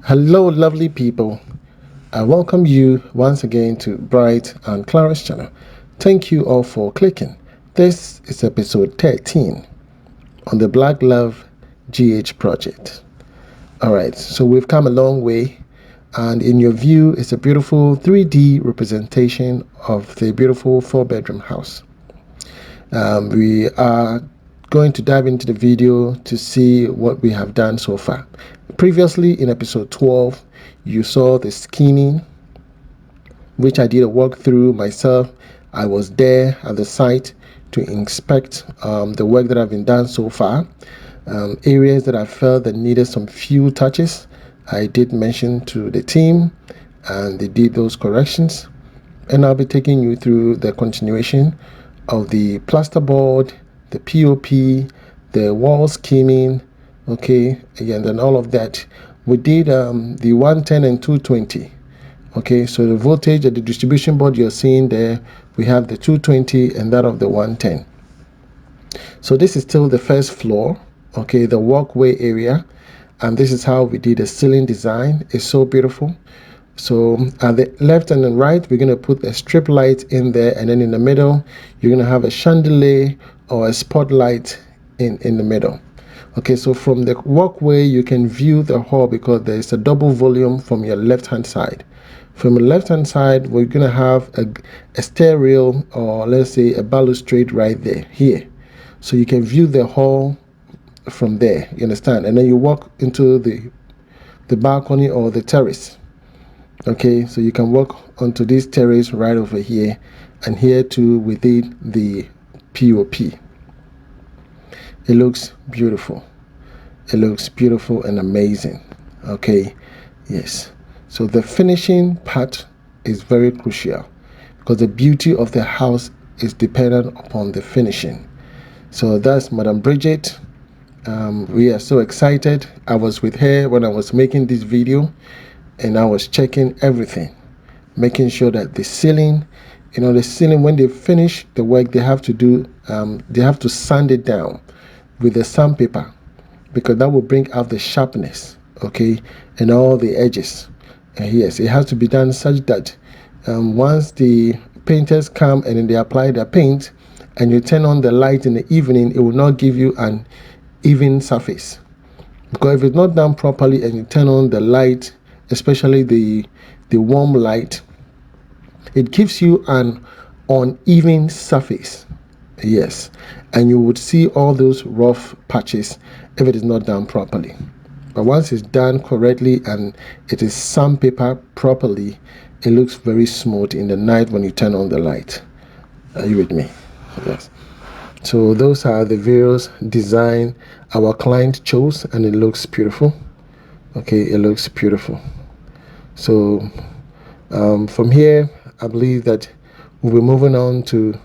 Hello, lovely people. I welcome you once again to Bright and Clara's channel. Thank you all for clicking. This is episode 13 on the Black Love GH project. Alright, so we've come a long way, and in your view is a beautiful 3D representation of the beautiful 4-bedroom house. We are going to dive into the video to see what we have done so far. Previously in episode 12, you saw the scheming, which I did a walkthrough myself. I was there at the site to inspect the work that have been done so far. Areas that I felt that needed some few touches, I did mention to the team, and they did those corrections. And I'll be taking you through the continuation of the plasterboard, the P.O.P, the wall scheming, okay, and then all of that. We did the 110 and 220. Okay, so the voltage at the distribution board you're seeing there, we have the 220 and that of the 110. So this is still the first floor, okay, the walkway area, and this is how we did the ceiling design. It's so beautiful. So at the left and the right, we're going to put a strip light in there, and then in the middle, you're going to have a chandelier or a spotlight in the middle. Okay, so from the walkway, you can view the hall because there is a double volume from your left-hand side. From the left-hand side, we're going to have a stair rail, or let's say a balustrade right there, here. So you can view the hall from there, you understand? And then you walk into the balcony or the terrace. Okay, so you can walk onto this terrace right over here, and here too within the P.O.P. It looks beautiful. It looks beautiful and amazing. Okay, yes. So the finishing part is very crucial because the beauty of the house is dependent upon the finishing. So that's Madam Bridget. We are so excited. I was with her when I was making this video, and I was checking everything, making sure that the ceiling, the ceiling, when they finish the work, they have to sand it down with the sandpaper, because that will bring out the sharpness, okay, and all the edges. And yes, it has to be done such that once the painters come and then they apply their paint and you turn on the light in the evening, it will not give you an even surface. Because if it's not done properly and you turn on the light, especially the warm light, it gives you an uneven surface. Yes, and you would see all those rough patches if it is not done properly. But once it's done correctly and it is sandpaper properly, it looks very smooth in the night when you turn on the light. Are you with me? Yes. So those are the various design our client chose, and it looks beautiful. Okay, it looks beautiful. So from here, I believe that we'll be moving on to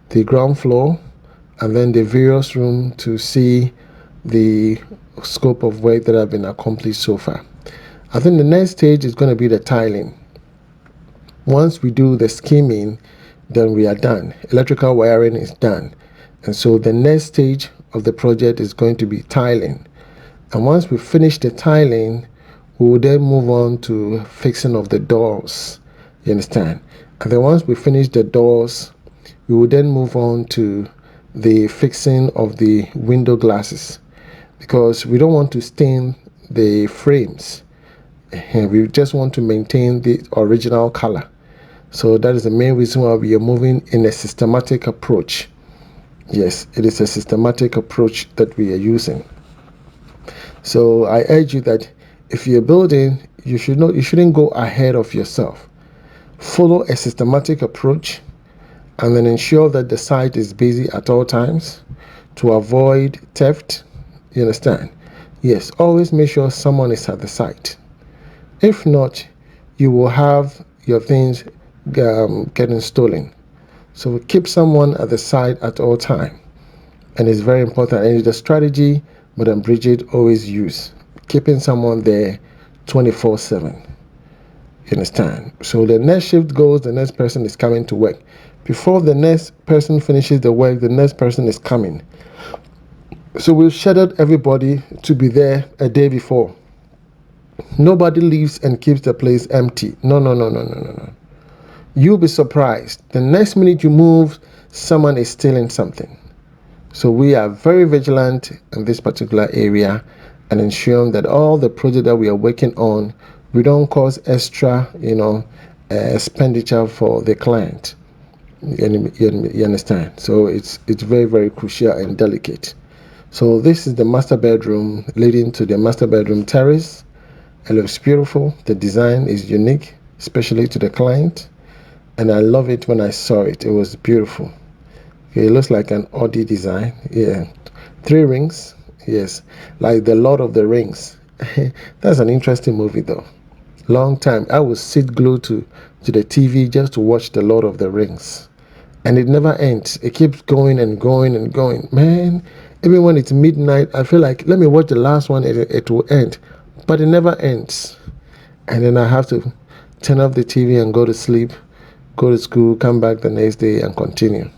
the ground floor and then the various room to see the scope of work that have been accomplished so far. I think the next stage is going to be the tiling. Once we do the scheming, then we are done. Electrical wiring is done. And so the next stage of the project is going to be tiling. And once we finish the tiling, we will then move on to fixing of the doors. You understand? And then once we finish the doors, we will then move on to the fixing of the window glasses, because we don't want to stain the frames. We just want to maintain the original color. So that is the main reason why we are moving in a systematic approach. Yes, it is a systematic approach that we are using. So I urge you that if you're building, you shouldn't go ahead of yourself. Follow a systematic approach, and then ensure that the site is busy at all times to avoid theft. You understand? Yes, always make sure someone is at the site. If not, you will have your things getting stolen. So keep someone at the site at all time, and it's very important. And it's the strategy Madam Bridget always use, keeping someone there 24/7. You understand? So the next shift goes, the next person is coming to work. Before the next person finishes the work, the next person is coming. So we've scheduled everybody to be there a day before. Nobody leaves and keeps the place empty. No, no, no, no, no, no, no. You'll be surprised. The next minute you move, someone is stealing something. So we are very vigilant in this particular area and ensuring that all the project that we are working on, we don't cause extra, expenditure for the client. You understand? So it's very, very crucial and delicate. So this is the master bedroom leading to the master bedroom terrace. It looks beautiful. The design is unique, especially to the client. And I love it when I saw it. It was beautiful. Okay, it looks like an Audi design. Yeah. 3 rings. Yes. Like the Lord of the Rings. That's an interesting movie though. Long time. I would sit glued to the TV just to watch the Lord of the Rings. And it never ends. It keeps going and going and going. Man, even when it's midnight, I feel like, let me watch the last one, it will end. But it never ends. And then I have to turn off the TV and go to sleep, go to school, come back the next day and continue.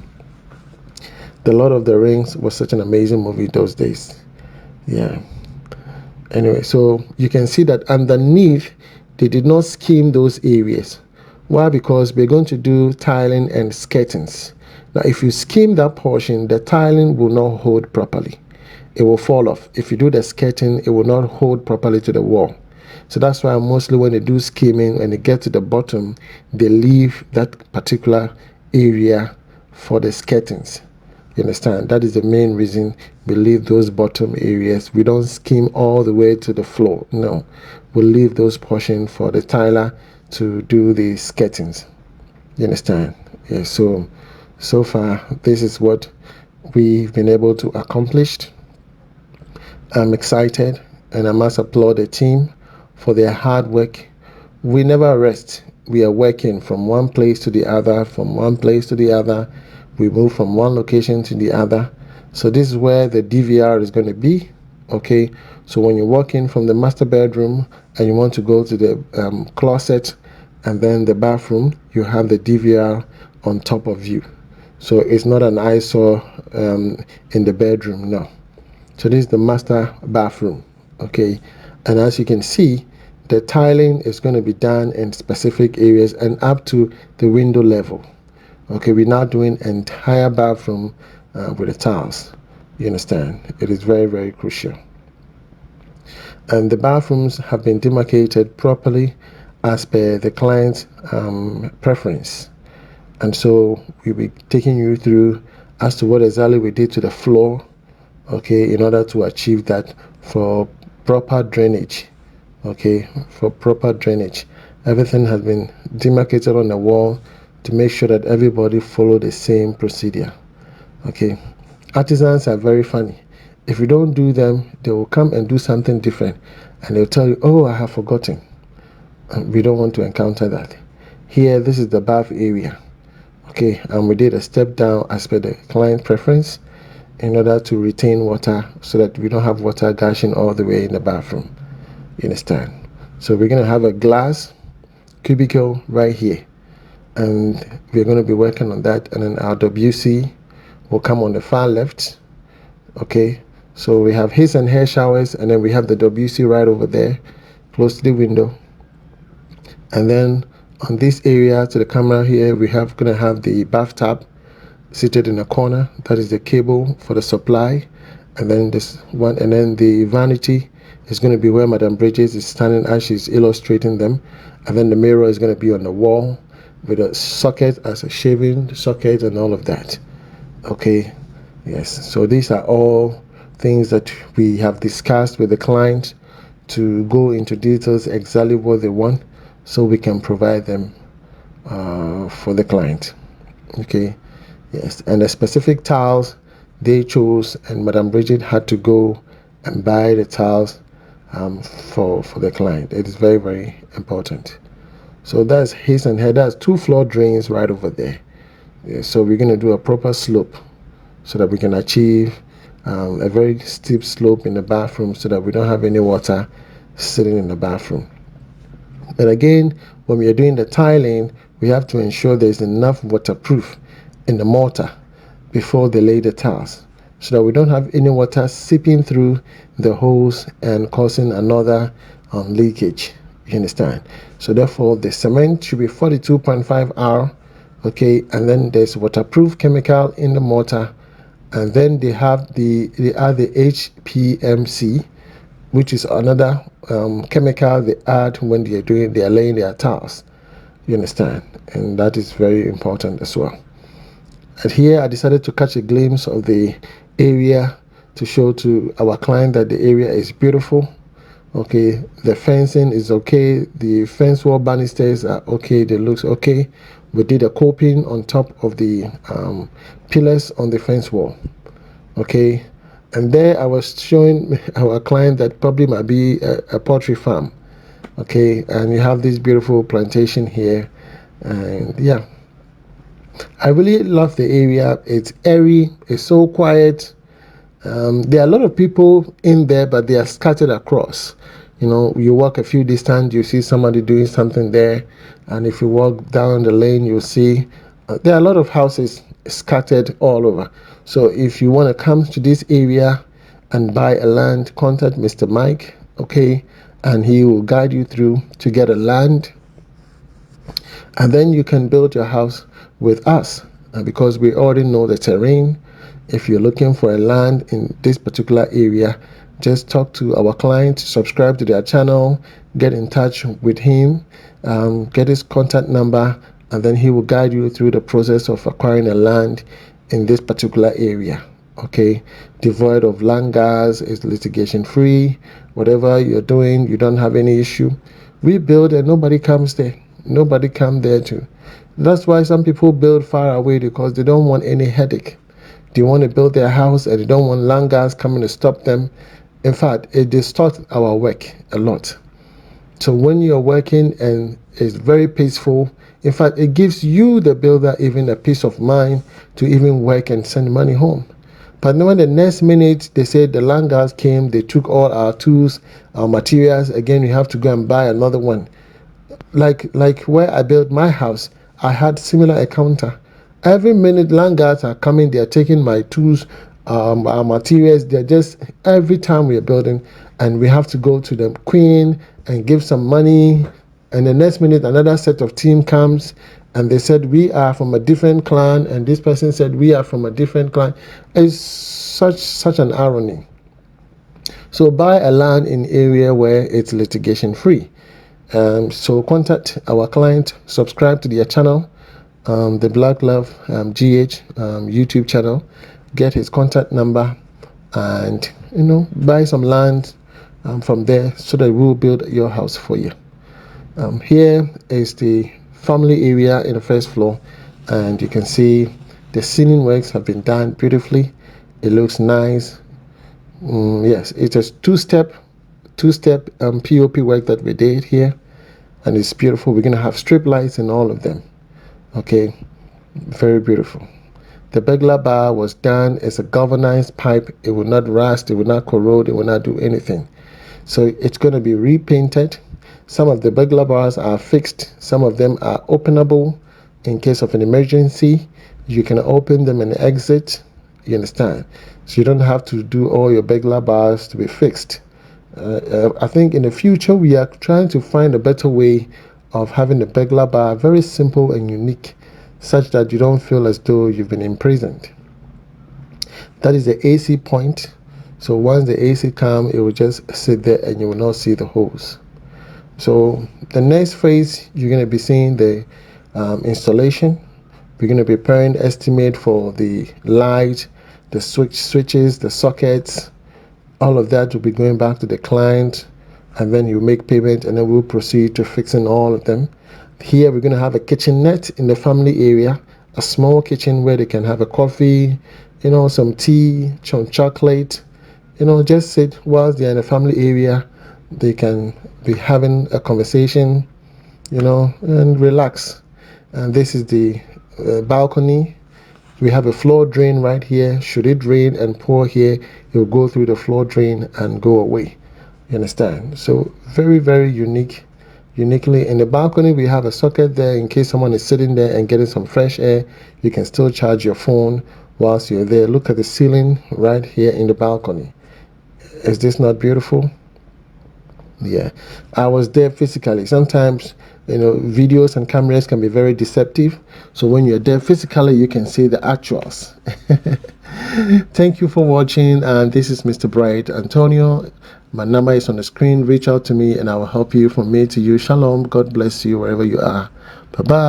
The Lord of the Rings was such an amazing movie those days. Yeah. Anyway, so you can see that underneath, they did not scheme those areas. Why? Because we're going to do tiling and skirtings. Now, if you scheme that portion, the tiling will not hold properly. It will fall off. If you do the skirting, it will not hold properly to the wall. So that's why mostly when they do scheming and they get to the bottom, they leave that particular area for the skirtings. You understand? That is the main reason we leave those bottom areas. We don't skim all the way to the floor. No, we'll leave those portions for the tiler to do the skirtings. You understand? Yeah. So far, this is what we've been able to accomplish. I'm excited, and I must applaud the team for their hard work. We never rest. We are working from one place to the other, from one place to the other. We move from one location to the other. So this is where the DVR is going to be. Okay, so when you walk in from the master bedroom and you want to go to the closet and then the bathroom, you have the DVR on top of you. So it's not an eyesore in the bedroom, no. So this is the master bathroom. Okay, and as you can see, the tiling is going to be done in specific areas and up to the window level. Okay, we're now doing entire bathroom with the tiles. You understand? It is very, very crucial. And the bathrooms have been demarcated properly as per the client's preference. And so we'll be taking you through as to what exactly we did to the floor, okay, in order to achieve that for proper drainage. Okay, for proper drainage. Everything has been demarcated on the wall to make sure that everybody follow the same procedure. Okay, artisans are very funny. If you don't do them, they will come and do something different and they'll tell you, oh, I have forgotten. And we don't want to encounter that. Here, this is the bath area. Okay, and we did a step down as per the client preference in order to retain water so that we don't have water gushing all the way in the bathroom. You understand? So we're going to have a glass cubicle right here, and we're going to be working on that, and then our WC will come on the far left. Okay, so we have his and her showers, and then we have the WC right over there close to the window. And then on this area to the camera here, we have going to have the bathtub seated in a corner. That is the cable for the supply. And then this one, and then the vanity is going to be where Madam Bridges is standing as she's illustrating them. And then the mirror is going to be on the wall with a socket as a shaving socket and all of that. Okay, yes. So these are all things that we have discussed with the client to go into details exactly what they want so we can provide them for the client. Okay, yes. And the specific tiles they chose, and Madam Bridget had to go and buy the tiles for the client. It is very, very important. So that's his and her. That's 2 floor drains right over there. Yeah, so we're going to do a proper slope so that we can achieve a very steep slope in the bathroom so that we don't have any water sitting in the bathroom. And again, when we are doing the tiling, we have to ensure there's enough waterproof in the mortar before they lay the tiles so that we don't have any water seeping through the holes and causing another leakage. You understand? So therefore the cement should be 42.5 R. Okay, and then there's waterproof chemical in the mortar, and then they add the HPMC, which is another chemical they add when they are laying their tiles. You understand? And that is very important as well. And here I decided to catch a glimpse of the area to show to our client that the area is beautiful. Okay, the fencing is okay, the fence wall banisters are okay, they looks okay. We did a coping on top of the pillars on the fence wall. Okay, and there I was showing our client that probably might be a poultry farm. Okay, and you have this beautiful plantation here, and yeah, I really love the area. It's airy, it's so quiet. There are a lot of people in there, but they are scattered across. You know, you walk a few distance, you see somebody doing something there, and if you walk down the lane, you'll see there are a lot of houses scattered all over. So if you want to come to this area and buy a land, contact Mr. Mike, okay, and he will guide you through to get a land, and then you can build your house with us because we already know the terrain. If you're looking for a land in this particular area, just talk to our client, subscribe to their channel, get in touch with him, get his contact number, and then he will guide you through the process of acquiring a land in this particular area. Okay, devoid of land gas, is litigation free. Whatever you're doing, you don't have any issue. We build and nobody comes there. Nobody come there too. That's why some people build far away, because they don't want any headache. They want to build their house and they don't want land guys coming to stop them. In fact, it distorts our work a lot. So when you're working and it's very peaceful, in fact, it gives you, the builder, even a peace of mind to even work and send money home. But when the next minute they said the land guys came, they took all our tools, our materials, again, we have to go and buy another one. Like where I built my house, I had similar encounter. Every minute land guards are coming, they are taking my tools, our materials. They're just, every time we are building, and we have to go to the queen and give some money, and the next minute another set of team comes and they said we are from a different clan, and this person said we are from a different clan. It's such an irony. So buy a land in area where it's litigation free. So contact our client, subscribe to their channel, the Black Love GH YouTube channel, get his contact number, and buy some land from there so that we'll build your house for you. Here is the family area in the first floor, and you can see the ceiling works have been done beautifully. It looks nice. Yes, it's a two-step P.O.P work that we did here, and it's beautiful. We're going to have strip lights in all of them. Okay, very beautiful. The burglar bar was done as a galvanized pipe. It will not rust, it will not corrode, it will not do anything. So it's going to be repainted. Some of the burglar bars are fixed, some of them are openable in case of an emergency. You can open them and exit. You understand? So you don't have to do all your burglar bars to be fixed. I think in the future we are trying to find a better way of having the burglar bar very simple and unique, such that you don't feel as though you've been imprisoned. That is the AC point. So once the AC comes, it will just sit there and you will not see the holes. So the next phase, you're going to be seeing the installation. We're going to be preparing estimate for the light, the switches, the sockets. All of that will be going back to the client, and then you make payment, and then we'll proceed to fixing all of them. Here we're going to have a kitchenette in the family area, a small kitchen where they can have a coffee, some tea, some chocolate, just sit whilst they're in the family area. They can be having a conversation, and relax. And this is the balcony. We have a floor drain right here. Should it rain and pour here, it will go through the floor drain and go away. You understand? So very, very uniquely. In the balcony, we have a socket there in case someone is sitting there and getting some fresh air. You can still charge your phone whilst you're there. Look at the ceiling right here in the balcony. Is this not beautiful? Yeah, I was there physically. Sometimes, videos and cameras can be very deceptive. So when you're there physically, you can see the actuals. Thank you for watching. And this is Mr. Bright Antonio. My number is on the screen. Reach out to me and I will help you from me to you. Shalom. God bless you wherever you are. Bye bye.